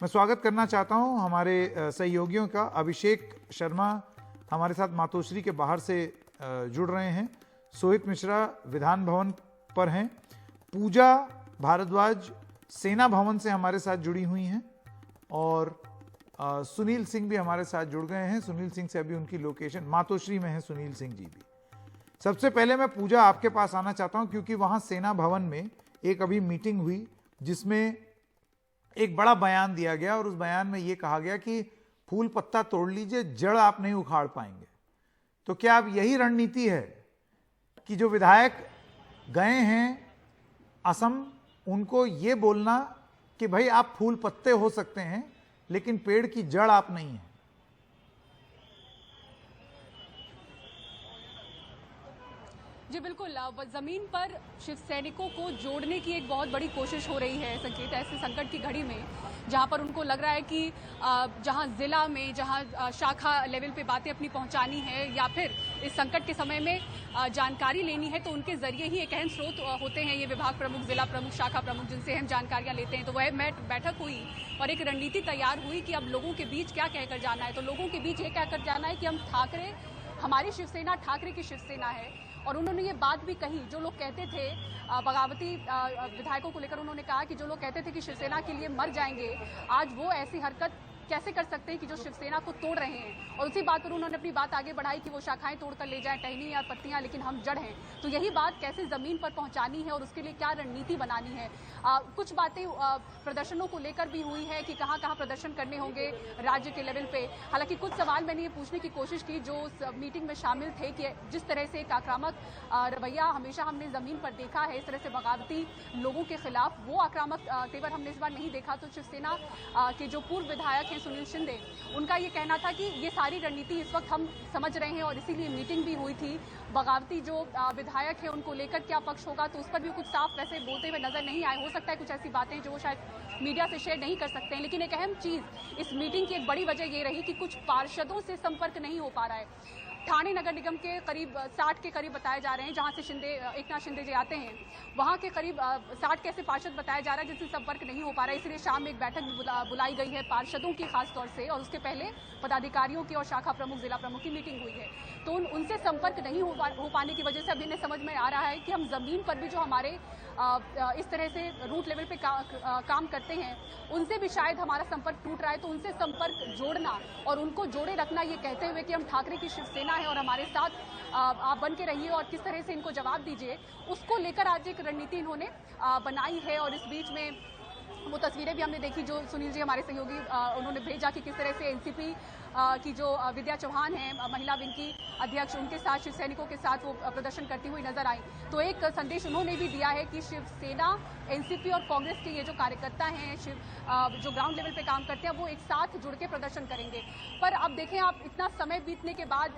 मैं स्वागत करना चाहता हूं हमारे सहयोगियों का। अभिषेक शर्मा हमारे साथ मातोश्री के बाहर से जुड़ रहे हैं। सोहित मिश्रा विधान भवन पर हैं। पूजा भारद्वाज सेना भवन से हमारे साथ जुड़ी हुई हैं और सुनील सिंह भी हमारे साथ जुड़ गए हैं। सुनील सिंह से अभी उनकी लोकेशन मातोश्री में है। सुनील सिंह जी भी। सबसे पहले मैं पूजा आपके पास आना चाहता हूं क्योंकि वहां सेना भवन में एक अभी मीटिंग हुई जिसमें एक बड़ा बयान दिया गया और उस बयान में यह कहा गया कि फूल पत्ता तोड़ लीजिए, जड़ आप नहीं उखाड़ पाएंगे। तो क्या अब यही रणनीति है कि जो विधायक गए हैं असम, उनको यह बोलना कि भाई आप फूल पत्ते हो सकते हैं लेकिन पेड़ की जड़ आप नहीं हैं? जी बिल्कुल, जमीन पर शिव सैनिकों को जोड़ने की एक बहुत बड़ी कोशिश हो रही है संकेत, ऐसे संकट की घड़ी में जहां पर उनको लग रहा है कि जहां जिला में, जहां शाखा लेवल पे बातें अपनी पहुंचानी है या फिर इस संकट के समय में जानकारी लेनी है तो उनके जरिए ही एक अहम स्रोत होते हैं ये विभाग प्रमुख, जिला प्रमुख, शाखा प्रमुख, जिनसे हम जानकारियां लेते हैं। तो वह बैठक हुई और एक रणनीति तैयार हुई कि अब लोगों के बीच क्या कहकर जाना है। तो लोगों के बीच ये कहकर जाना है कि हम ठाकरे, हमारी शिवसेना ठाकरे की शिवसेना है। और उन्होंने ये बात भी कही, जो लोग कहते थे बगावती विधायकों को लेकर, उन्होंने कहा कि जो लोग कहते थे कि शिवसेना के लिए मर जाएंगे, आज वो ऐसी हरकत कैसे कर सकते हैं कि जो शिवसेना को तोड़ रहे हैं। और उसी बात पर उन्होंने अपनी बात आगे बढ़ाई कि वो शाखाएं तोड़कर ले जाएं, टहनी या पत्तियां, लेकिन हम जड़ हैं। तो यही बात कैसे जमीन पर पहुंचानी है और उसके लिए क्या रणनीति बनानी है। कुछ बातें प्रदर्शनों को लेकर भी हुई है कि कहां कहां प्रदर्शन करने होंगे राज्य के लेवल पे। हालांकि कुछ सवाल मैंने ये पूछने की कोशिश की जो उस मीटिंग में शामिल थे कि जिस तरह से एक आक्रामक रवैया हमेशा हमने जमीन पर देखा है, इस तरह से बगावती लोगों के खिलाफ वो आक्रामक तेवर हमने इस बार नहीं देखा। तो शिवसेना के जो पूर्व विधायक सुनील शिंदे, उनका ये कहना था कि ये सारी रणनीति इस वक्त हम समझ रहे हैं और इसीलिए मीटिंग भी हुई थी। बगावती जो विधायक है उनको लेकर क्या पक्ष होगा, तो उस पर भी कुछ साफ वैसे बोलते हुए नजर नहीं आए। हो सकता है कुछ ऐसी बातें जो वो शायद मीडिया से शेयर नहीं कर सकते हैं। लेकिन एक अहम चीज इस मीटिंग की एक बड़ी वजह ये रही कि कुछ पार्षदों से संपर्क नहीं हो पा रहा है। ठाणे नगर निगम के करीब 60 के करीब बताए जा रहे हैं, जहां से एकनाथ शिंदे जी आते हैं, वहां के करीब 60 के ऐसे पार्षद बताया जा रहा है जिनसे संपर्क नहीं हो पा रहा है। इसलिए शाम में एक बैठक बुलाई गई है पार्षदों की खास तौर से, और उसके पहले पदाधिकारियों की और शाखा प्रमुख, जिला प्रमुख की मीटिंग हुई है। तो उनसे संपर्क नहीं हो पाने की वजह से अब इन्हें समझ में आ रहा है कि हम जमीन पर भी जो हमारे इस तरह से रूट लेवल पे काम करते हैं उनसे भी शायद हमारा संपर्क टूट रहा है। तो उनसे संपर्क जोड़ना और उनको जोड़े रखना, ये कहते हुए कि हम ठाकरे की शिवसेना है और हमारे साथ आप बन के रहिए और किस तरह से इनको जवाब दीजिए, उसको लेकर आज एक रणनीति इन्होंने बनाई है। और इस बीच में वो तस्वीरें भी हमने देखी जो सुनील जी हमारे सहयोगी उन्होंने भेजा कि किस तरह से एनसीपी की जो विद्या चौहान है, महिला विंग की अध्यक्ष, उनके साथ शिव सैनिकों के साथ वो प्रदर्शन करती हुई नजर आई। तो एक संदेश उन्होंने भी दिया है कि शिवसेना, एनसीपी और कांग्रेस के ये जो कार्यकर्ता हैं, जो ग्राउंड लेवल पे काम करते हैं, वो एक साथ जुड़ के प्रदर्शन करेंगे। पर अब देखें आप, इतना समय बीतने के बाद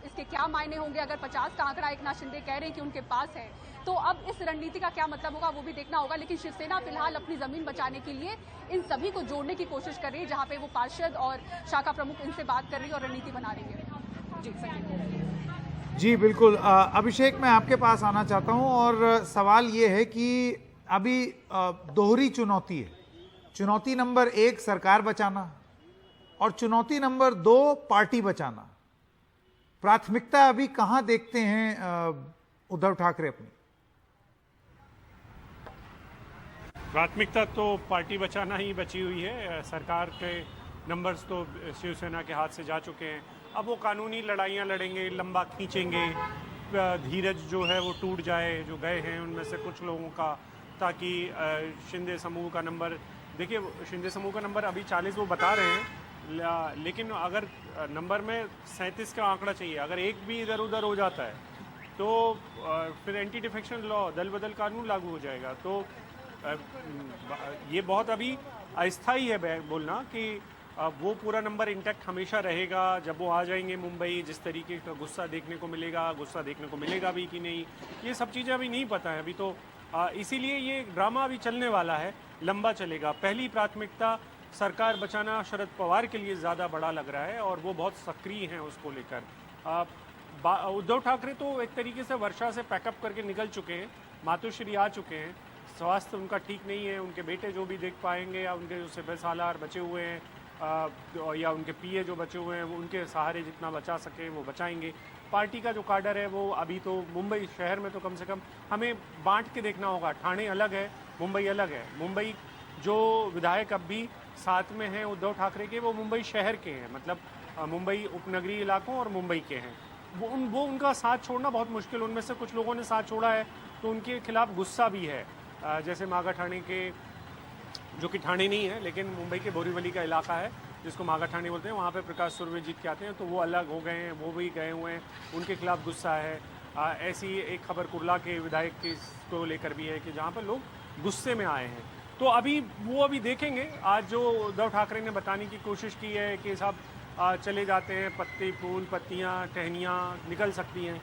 इसके क्या मायने होंगे। अगर 50 का आंकड़ा एकनाथ शिंदे कह रहे हैं कि उनके पास है, तो अब इस रणनीति का क्या मतलब होगा वो भी देखना होगा। लेकिन शिवसेना फिलहाल अपनी जमीन बचाने के लिए इन सभी को जोड़ने की कोशिश कर रही है, जहां पे वो पार्षद और शाखा प्रमुख इनसे बात कर रही है और रणनीति बना रही है। जी बिल्कुल। अभिषेक, मैं आपके पास आना चाहता हूं और सवाल ये है कि अभी दोहरी चुनौती है। चुनौती नंबर 1 सरकार बचाना और चुनौती नंबर 2 पार्टी बचाना। प्राथमिकता अभी कहां देखते हैं उद्धव ठाकरे अपनी? प्राथमिकता तो पार्टी बचाना ही बची हुई है। सरकार के नंबर्स तो शिवसेना के हाथ से जा चुके हैं। अब वो कानूनी लड़ाइयाँ लड़ेंगे, लंबा खींचेंगे, धीरज जो है वो टूट जाए जो गए हैं उनमें से कुछ लोगों का, ताकि शिंदे समूह का नंबर, देखिए शिंदे समूह का नंबर अभी 40 वो बता रहे हैं, लेकिन अगर नंबर में 37 का आंकड़ा चाहिए, अगर एक भी इधर उधर हो जाता है तो फिर एंटी डिफेक्शन लॉ, दल बदल कानून लागू हो जाएगा। तो ये बहुत अभी अस्थायी है बोलना कि वो पूरा नंबर इंटैक्ट हमेशा रहेगा। जब वो आ जाएंगे मुंबई, जिस तरीके का गुस्सा देखने को मिलेगा भी कि नहीं, ये सब चीज़ें अभी नहीं पता है अभी तो। इसीलिए ये ड्रामा अभी चलने वाला है, लंबा चलेगा। पहली प्राथमिकता सरकार बचाना शरद पवार के लिए ज़्यादा बड़ा लग रहा है और वो बहुत सक्रिय हैं उसको लेकर। उद्धव ठाकरे तो एक तरीके से वर्षा से पैकअप करके निकल चुके हैं, मातोश्री आ चुके हैं, स्वास्थ्य उनका ठीक नहीं है, उनके बेटे जो भी देख पाएंगे या उनके जो सिपह सालार बचे हुए हैं या उनके पीए जो बचे हुए हैं वो उनके सहारे जितना बचा सके वो बचाएंगे। पार्टी का जो काडर है वो अभी तो मुंबई शहर में तो कम से कम हमें बांट के देखना होगा। ठाणे अलग है, मुंबई अलग है। मुंबई जो विधायक अब भी साथ में हैं उद्धव ठाकरे के, वो मुंबई शहर के हैं, मतलब मुंबई उपनगरीय इलाकों और मुंबई के हैं। वो उनका साथ छोड़ना बहुत मुश्किल। उनमें से कुछ लोगों ने साथ छोड़ा है तो उनके खिलाफ गुस्सा भी है। जैसे मागा ठाणे के, जो कि ठाणे नहीं है लेकिन मुंबई के बोरीवली का इलाका है जिसको मागा ठाणे बोलते हैं, वहाँ पे प्रकाश सुरवे जीत के आते हैं तो वो अलग हो गए हैं, वो भी गए हुए हैं, उनके खिलाफ गुस्सा है। ऐसी एक खबर कुर्ला के विधायक के को लेकर भी है कि जहाँ पर लोग गुस्से में आए हैं। तो अभी देखेंगे। आज जो उद्धव ठाकरे ने बताने की कोशिश की है कि साहब चले जाते हैं, पत्ते फूल पत्तियाँ टहनियाँ निकल सकती हैं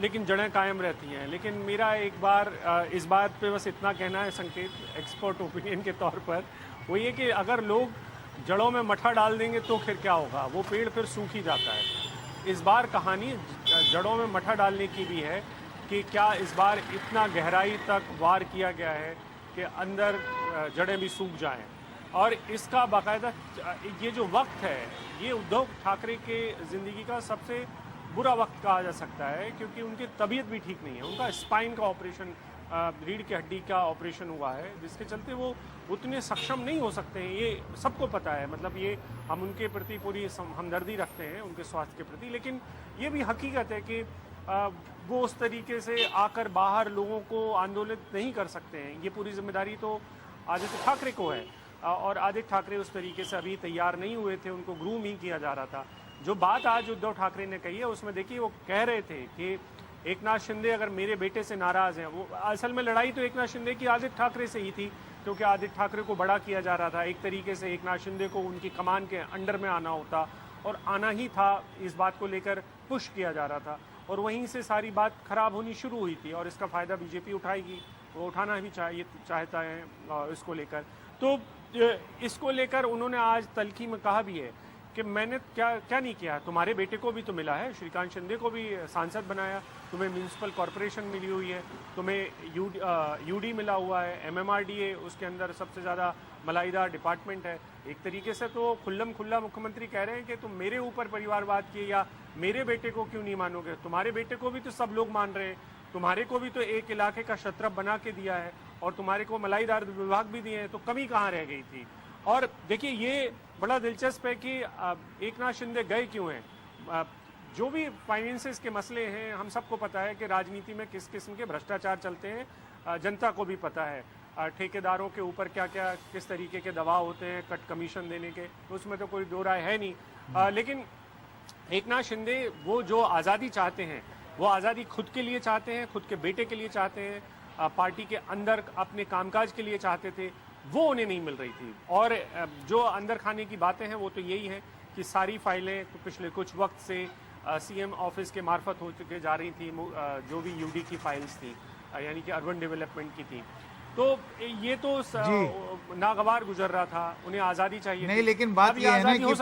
लेकिन जड़ें कायम रहती हैं। लेकिन मेरा एक बार इस बात पे बस इतना कहना है संकेत, एक्सपर्ट ओपिनियन के तौर पर, वो ये कि अगर लोग जड़ों में मठा डाल देंगे तो फिर क्या होगा, वो पेड़ फिर सूख ही जाता है। इस बार कहानी जड़ों में मठा डालने की भी है कि क्या इस बार इतना गहराई तक वार किया गया है कि अंदर जड़ें भी सूख जाएं। और इसका बाकायदा ये जो वक्त है ये उद्धव ठाकरे के ज़िंदगी का सबसे बुरा वक्त कहा जा सकता है, क्योंकि उनकी तबीयत भी ठीक नहीं है। उनका स्पाइन का ऑपरेशन, रीढ़ की हड्डी का ऑपरेशन हुआ है, जिसके चलते वो उतने सक्षम नहीं हो सकते हैं। ये सबको पता है, मतलब ये हम उनके प्रति पूरी हमदर्दी रखते हैं उनके स्वास्थ्य के प्रति, लेकिन ये भी हकीकत है कि वो उस तरीके से आकर बाहर लोगों को आंदोलित नहीं कर सकते हैं। ये पूरी जिम्मेदारी तो आदित्य ठाकरे को है और आदित्य ठाकरे उस तरीके से अभी तैयार नहीं हुए थे, उनको ग्रूम ही किया जा रहा था। जो बात आज उद्धव ठाकरे ने कही है उसमें देखिए वो कह रहे थे कि एकनाथ शिंदे अगर मेरे बेटे से नाराज़ हैं, वो असल में लड़ाई तो एकनाथ शिंदे की आदित्य ठाकरे से ही थी, क्योंकि आदित्य ठाकरे को बड़ा किया जा रहा था। एक तरीके से एकनाथ शिंदे को उनकी कमान के अंडर में आना होता और आना ही था, इस बात को लेकर पुश किया जा रहा था और वहीं से सारी बात खराब होनी शुरू हुई थी और इसका फ़ायदा बीजेपी उठाएगी, वो उठाना भी चाहता है इसको लेकर। तो इसको लेकर उन्होंने आज तल्खी में कहा भी है कि मैंने क्या नहीं किया, तुम्हारे बेटे को भी तो मिला है, श्रीकांत शिंदे को भी सांसद बनाया, तुम्हें म्यूनिसिपल कॉरपोरेशन मिली हुई है, तुम्हें यूडी मिला हुआ है, एमएमआरडीए उसके अंदर सबसे ज़्यादा मलाईदार डिपार्टमेंट है। एक तरीके से तो खुल्लम खुल्ला मुख्यमंत्री कह रहे हैं कि तुम मेरे ऊपर परिवारवाद किए या मेरे बेटे को क्यों नहीं मानोगे, तुम्हारे बेटे को भी तो सब लोग मान रहे हैं, तुम्हारे को भी तो एक इलाके का शत्रप बना के दिया है और तुम्हारे को मलाईदार विभाग भी दिए हैं, तो कमी कहाँ रह गई थी। और देखिए ये बड़ा दिलचस्प है कि एकनाथ शिंदे गए क्यों हैं। जो भी फाइनेंसेस के मसले हैं, हम सबको पता है कि राजनीति में किस किस्म के भ्रष्टाचार चलते हैं, जनता को भी पता है। ठेकेदारों के ऊपर क्या क्या किस तरीके के दबाव होते हैं कट कमीशन देने के, तो उसमें तो कोई दो राय है नहीं। लेकिन एकनाथ शिंदे वो जो आज़ादी चाहते हैं वो आज़ादी खुद के लिए चाहते हैं, खुद के बेटे के लिए चाहते हैं, पार्टी के अंदर अपने कामकाज के लिए चाहते थे, वो उन्हें नहीं मिल रही थी। और जो अंदर खाने की बातें हैं वो तो यही है कि सारी फाइलें पिछले कुछ वक्त से सीएम ऑफिस के मार्फत हो चुके जा रही थी, जो भी यूडी की फाइल्स थी यानी कि अर्बन डेवलपमेंट की थी, तो ये तो नागवार गुजर रहा था, उन्हें आज़ादी चाहिए नहीं। लेकिन बात यह है ना कि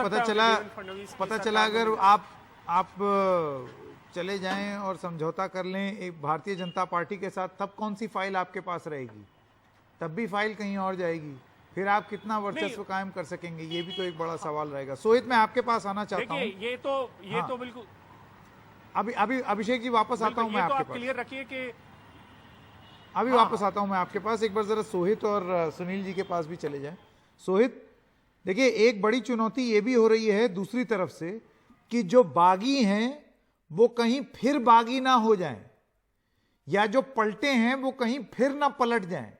पता चला अगर आप चले जाएं और समझौता कर लें एक भारतीय जनता पार्टी के साथ, तब कौन सी फाइल आपके पास रहेगी, तब भी फाइल कहीं और जाएगी, फिर आप कितना वर्चस्व कायम कर सकेंगे, ये भी तो एक बड़ा सवाल रहेगा। सोहित मैं आपके पास आना चाहता हूँ। ये तो बिल्कुल अभी अभिषेक जी वापस आता हूँ मैं आपके पास, क्लियर रखिए कि अभी वापस आता हूँ मैं आपके पास। एक बार जरा सोहित और सुनील जी के पास भी चले जाएं। सोहित देखिए एक बड़ी चुनौती ये भी हो रही है दूसरी तरफ से कि जो बागी हैं वो कहीं फिर बागी ना हो जाएं, या जो पलटे हैं वो कहीं फिर ना पलट जाएं।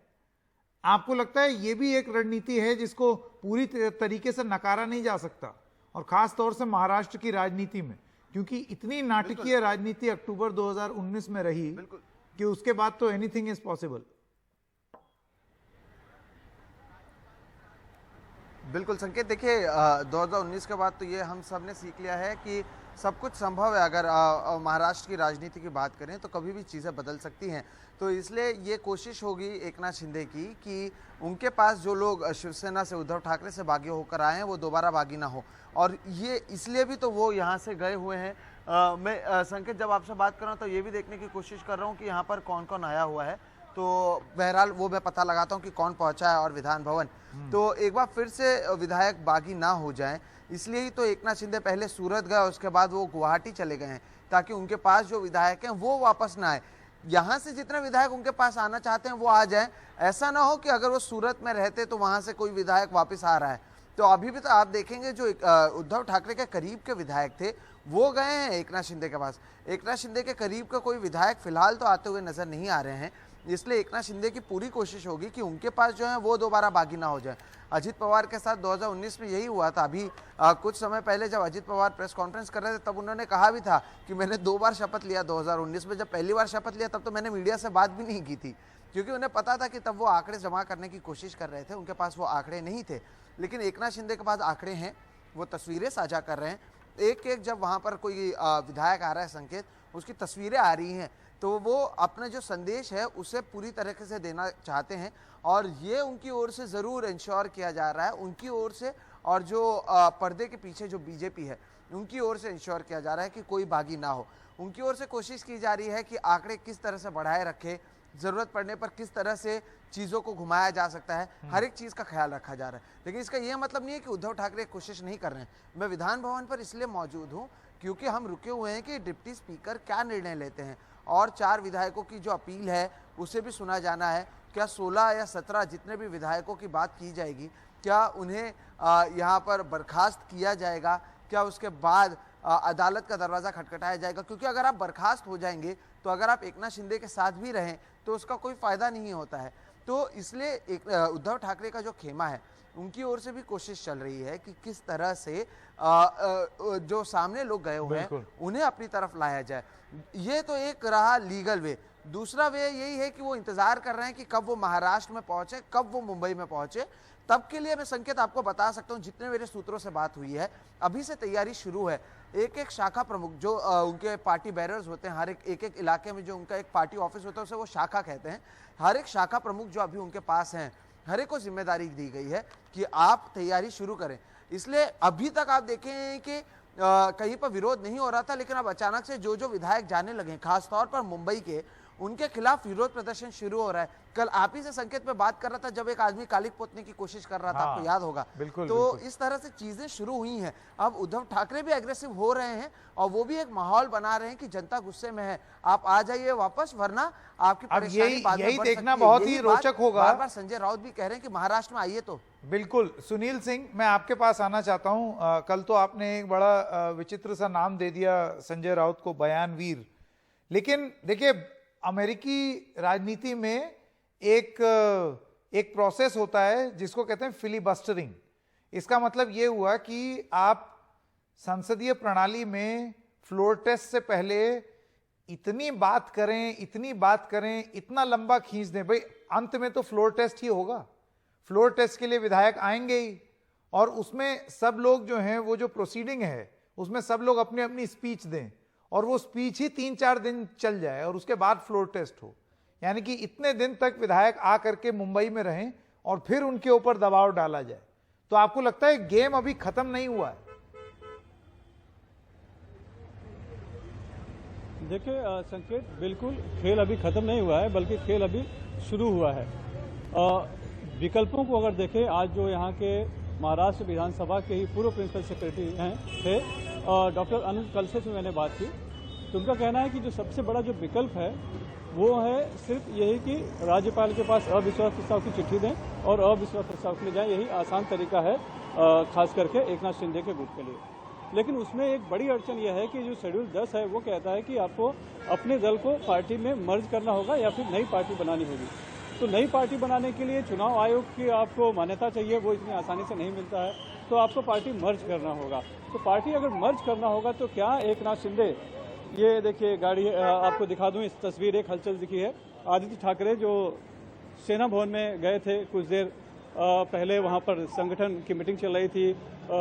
आपको लगता है ये भी एक रणनीति है जिसको पूरी तरीके से नकारा नहीं जा सकता, और खास तौर से महाराष्ट्र की राजनीति में, क्योंकि इतनी नाटकीय राजनीति अक्टूबर 2019 में रही कि उसके बाद तो एनीथिंग इज पॉसिबल। बिल्कुल संकेत, देखिए 2019 के बाद तो ये हम सब ने सीख लिया है कि सब कुछ संभव है। अगर महाराष्ट्र की राजनीति की बात करें तो कभी भी चीज़ें बदल सकती हैं, तो इसलिए ये कोशिश होगी एकनाथ शिंदे की कि उनके पास जो लोग शिवसेना से उद्धव ठाकरे से बागी होकर आए हैं वो दोबारा बागी ना हो, और ये इसलिए भी तो वो यहाँ से गए हुए हैं। मैं संकेत जब आपसे बात कर रहा हूँ तो ये भी देखने की कोशिश कर रहा हूँ कि यहाँ पर कौन कौन आया हुआ है। तो बहरहाल वो मैं पता लगाता हूँ कि कौन पहुंचा है और विधान भवन। तो एक बार फिर से विधायक बागी ना हो जाएं, इसलिए ही तो एकनाथ शिंदे पहले सूरत गए, उसके बाद वो गुवाहाटी चले गए हैं, ताकि उनके पास जो विधायक हैं वो वापस ना आए। यहाँ से जितने विधायक उनके पास आना चाहते हैं वो आ जाएं। ऐसा ना हो कि अगर वो सूरत में रहते तो वहां से कोई विधायक वापस आ रहा है। तो अभी भी तो आप देखेंगे जो उद्धव ठाकरे के करीब के विधायक थे वो गए हैं एकनाथ शिंदे के पास। एकनाथ शिंदे के करीब का कोई विधायक फिलहाल तो आते हुए नजर नहीं आ रहे हैं, इसलिए एकनाथ शिंदे की पूरी कोशिश होगी कि उनके पास जो है वो दोबारा बागी ना हो जाए। अजित पवार के साथ 2019 में यही हुआ था। अभी कुछ समय पहले जब अजित पवार प्रेस कॉन्फ्रेंस कर रहे थे तब उन्होंने कहा भी था कि मैंने 2 बार शपथ लिया 2019 में। जब पहली बार शपथ लिया तब तो मैंने मीडिया से बात भी नहीं की थी, क्योंकि उन्हें पता था कि तब वो आंकड़े जमा करने की कोशिश कर रहे थे, उनके पास वो आंकड़े नहीं थे। लेकिन एकनाथ शिंदे के पास आंकड़े हैं, वो तस्वीरें साझा कर रहे हैं। एक एक जब वहाँ पर कोई विधायक आ रहा है संकेत, उसकी तस्वीरें आ रही हैं, तो वो अपना जो संदेश है उसे पूरी तरीके से देना चाहते हैं और ये उनकी ओर से ज़रूर इंश्योर किया जा रहा है, उनकी ओर से और जो पर्दे के पीछे जो बीजेपी है उनकी ओर से इंश्योर किया जा रहा है कि कोई बागी ना हो। उनकी ओर से कोशिश की जा रही है कि आंकड़े किस तरह से बढ़ाए रखे, ज़रूरत पड़ने पर किस तरह से चीज़ों को घुमाया जा सकता है, हर एक चीज़ का ख्याल रखा जा रहा है। लेकिन इसका यह मतलब नहीं है कि उद्धव ठाकरे कोशिश नहीं कर रहे हैं। मैं विधान भवन पर इसलिए मौजूद हूँ क्योंकि हम रुके हुए हैं कि डिप्टी स्पीकर क्या निर्णय लेते हैं और 4 विधायकों की जो अपील है उसे भी सुना जाना है। क्या 16 या 17 जितने भी विधायकों की बात की जाएगी, क्या उन्हें यहाँ पर बर्खास्त किया जाएगा, क्या उसके बाद अदालत का दरवाज़ा खटखटाया जाएगा? क्योंकि अगर आप बर्खास्त हो जाएंगे तो अगर आप एकनाथ शिंदे के साथ भी रहें तो उसका कोई फ़ायदा नहीं होता है। तो इसलिए उद्धव ठाकरे का जो खेमा है उनकी ओर से भी कोशिश चल रही है कि किस तरह से जो सामने लोग गए हुए हैं उन्हें अपनी तरफ लाया जाए। ये तो एक रहा लीगल वे। दूसरा वे यही है कि वो इंतजार कर रहे हैं कि कब वो महाराष्ट्र में पहुंचे, कब वो मुंबई में पहुंचे। तब के लिए मैं संकेत आपको बता सकता हूं, जितने मेरे सूत्रों से बात हुई है अभी से तैयारी शुरू है। एक एक शाखा प्रमुख जो उनके पार्टी बैरर्स होते हैं, हर एक इलाके में जो उनका एक पार्टी ऑफिस होता है उसे वो शाखा कहते हैं। हर एक शाखा प्रमुख जो अभी उनके पास हैं, हर एक को जिम्मेदारी दी गई है कि आप तैयारी शुरू करें। इसलिए अभी तक आप देखें कि कहीं पर विरोध नहीं हो रहा था, लेकिन अब अचानक से जो जो विधायक जाने लगे, खासतौर पर मुंबई के, उनके खिलाफ विरोध प्रदर्शन शुरू हो रहा है। कल आप ही से संकेत में बात कर रहा था जब एक आदमी कालिक पोतने की कोशिश कर रहा था, आपको याद होगा। तो इस तरह से चीजें शुरू हुई हैं। अब उद्धव ठाकरे भी एग्रेसिव हो रहे हैं और वो भी एक माहौल बना रहे हैं कि जनता गुस्से में है, आप आ जाइए वापस, वरना आपकी परेशानी बाद में यही बढ़ देखना सकती है। बहुत ही रोचक होगा। बार बार संजय राउत भी कह रहे हैं कि महाराष्ट्र में आइए। तो बिल्कुल सुनील सिंह, मैं आपके पास आना चाहता हूं। कल तो आपने एक बड़ा विचित्र सा नाम दे दिया संजय राउत को, बयानवीर। लेकिन देखिए, अमेरिकी राजनीति में एक प्रोसेस होता है जिसको कहते हैं फिलीबस्टरिंग। इसका मतलब ये हुआ कि आप संसदीय प्रणाली में फ्लोर टेस्ट से पहले इतनी बात करें, इतना लंबा खींच दें, भाई अंत में तो फ्लोर टेस्ट ही होगा। फ्लोर टेस्ट के लिए विधायक आएंगे ही, और उसमें सब लोग जो हैं, वो जो प्रोसीडिंग है उसमें सब लोग अपनी अपनी स्पीच दें, और वो स्पीच ही 3-4 दिन चल जाए और उसके बाद फ्लोर टेस्ट हो। यानी कि इतने दिन तक विधायक आ करके मुंबई में रहें और फिर उनके ऊपर दबाव डाला जाए। तो आपको लगता है गेम अभी खत्म नहीं हुआ है? देखिए संकेत, बिल्कुल खेल अभी खत्म नहीं हुआ है, बल्कि खेल अभी शुरू हुआ है। विकल्पों को अगर देखें, आज जो यहाँ के महाराष्ट्र विधानसभा के ही पूर्व प्रिंसिपल सेक्रेटरी थे डॉक्टर अनुज कलसे से मैंने बात की, तो उनका कहना है कि जो सबसे बड़ा जो विकल्प है वो है सिर्फ यही कि राज्यपाल के पास अविश्वास प्रस्ताव की चिट्ठी दें और अविश्वास प्रस्ताव के लिए जाएं। यही आसान तरीका है खास करके एकनाथ शिंदे के गुट के लिए। लेकिन उसमें एक बड़ी अड़चन यह है कि जो शेड्यूल 10 है वो कहता है कि आपको अपने दल को पार्टी में मर्ज करना होगा या फिर नई पार्टी बनानी होगी। तो नई पार्टी बनाने के लिए चुनाव आयोग की आपको मान्यता चाहिए, वो इतनी आसानी से नहीं मिलता है, तो आपको पार्टी मर्ज करना होगा। तो पार्टी अगर मर्ज करना होगा तो क्या एकनाथ शिंदे, ये देखिए गाड़ी आपको दिखा दूं, इस तस्वीर एक हलचल दिखी है। आदित्य ठाकरे जो सेना भवन में गए थे कुछ देर पहले, वहां पर संगठन की मीटिंग चल रही थी,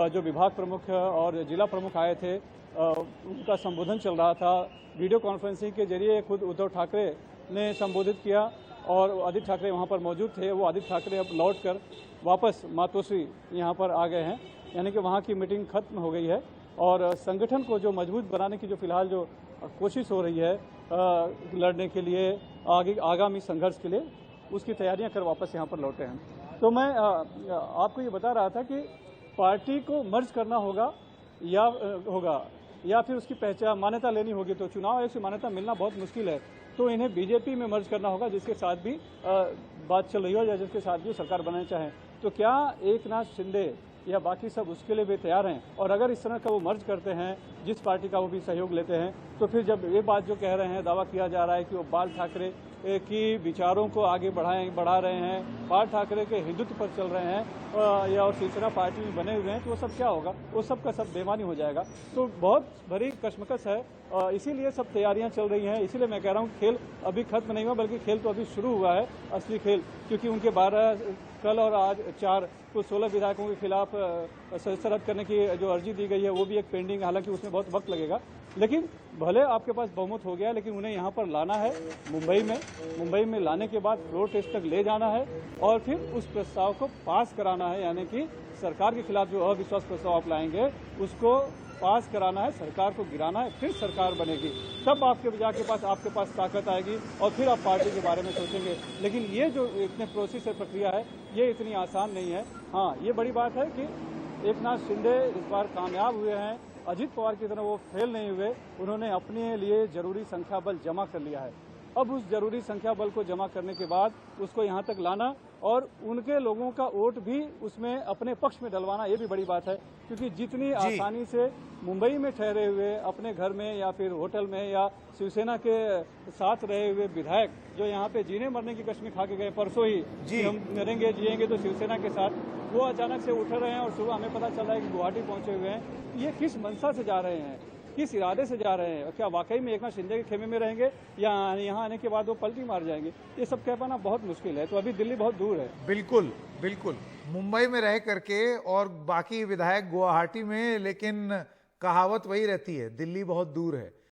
जो विभाग प्रमुख और जिला प्रमुख आए थे उनका संबोधन चल रहा था। वीडियो कॉन्फ्रेंसिंग के जरिए खुद उद्धव ठाकरे ने संबोधित किया और आदित्य ठाकरे वहाँ पर मौजूद थे। वो आदित्य ठाकरे अब लौटकर वापस मातोश्री यहाँ पर आ गए हैं, यानी कि वहाँ की मीटिंग खत्म हो गई है और संगठन को जो मजबूत बनाने की जो फिलहाल जो कोशिश हो रही है लड़ने के लिए, आगामी संघर्ष के लिए उसकी तैयारियां कर वापस यहाँ पर लौटे हैं। तो मैं आपको ये बता रहा था कि पार्टी को मर्ज करना होगा या फिर उसकी पहचान मान्यता लेनी होगी, तो चुनाव आयोग से मान्यता मिलना बहुत मुश्किल है। तो इन्हें बीजेपी में मर्ज करना होगा, जिसके साथ भी बात चल रही हो या जिसके साथ भी सरकार बनाना चाहें। तो क्या एकनाथ शिंदे या बाकी सब उसके लिए भी तैयार हैं? और अगर इस तरह का वो मर्ज करते हैं, जिस पार्टी का वो भी सहयोग लेते हैं, तो फिर जब ये बात जो कह रहे हैं, दावा किया जा रहा है कि वो बाल ठाकरे की विचारों को आगे बढ़ा रहे हैं, बाल ठाकरे के हिंदुत्व पर चल रहे हैं या और शिवसेना पार्टी में बने हुए हैं, तो वो सब क्या होगा? वो सब का सब बेमानी हो जाएगा। तो बहुत बड़ी कशमकश है, इसीलिए सब तैयारियां चल रही हैं। इसीलिए मैं कह रहा हूँ खेल अभी खत्म नहीं हुआ, बल्कि खेल तो अभी शुरू हुआ है, असली खेल। क्योंकि उनके 12 कल और आज 4 कुल 16 विधायकों के खिलाफ सदस्यता रद्द करने की जो अर्जी दी गई है वो भी एक पेंडिंग, हालांकि उसमें बहुत वक्त लगेगा। लेकिन भले आपके पास बहुमत हो गया, लेकिन उन्हें यहाँ पर लाना है मुंबई में लाने के बाद फ्लोर टेस्ट तक ले जाना है और फिर उस प्रस्ताव को पास कराना है। यानी कि सरकार के खिलाफ जो अविश्वास प्रस्ताव आप लाएंगे उसको पास कराना है, सरकार को गिराना है, फिर सरकार बनेगी। तब आपके पास ताकत आएगी और फिर आप पार्टी के बारे में सोचेंगे। लेकिन ये जो इतने प्रोसेस है, प्रक्रिया है, ये इतनी आसान नहीं है। हाँ, ये बड़ी बात है कि एकनाथ शिंदे इस बार कामयाब हुए हैं, अजित पवार की तरह वो फेल नहीं हुए। उन्होंने अपने लिए जरूरी संख्या बल जमा कर लिया है। अब उस जरूरी संख्या बल को जमा करने के बाद उसको यहाँ तक लाना और उनके लोगों का वोट भी उसमें अपने पक्ष में डलवाना, ये भी बड़ी बात है। क्योंकि जितनी आसानी से मुंबई में ठहरे हुए अपने घर में या फिर होटल में या शिवसेना के साथ रहे हुए विधायक जो यहाँ पे जीने मरने की कसमें खा के गए परसों ही कि हम मरेंगे जिएंगे तो शिवसेना के साथ, वो अचानक से उठ रहे हैं और सुबह हमें पता चल रहा है कि गुवाहाटी पहुंचे हुए हैं। ये किस मंशा से जा रहे हैं, किस इरादे से जा रहे हैं? क्या वाकई में एकनाथ शिंदे के खेमे में रहेंगे या यहाँ आने के बाद वो पलटी मार जाएंगे? ये सब कह पाना बहुत मुश्किल है। तो अभी दिल्ली बहुत दूर है। बिल्कुल बिल्कुल, मुंबई में रह करके और बाकी विधायक गुवाहाटी में, लेकिन कहावत वही रहती है, दिल्ली बहुत दूर है।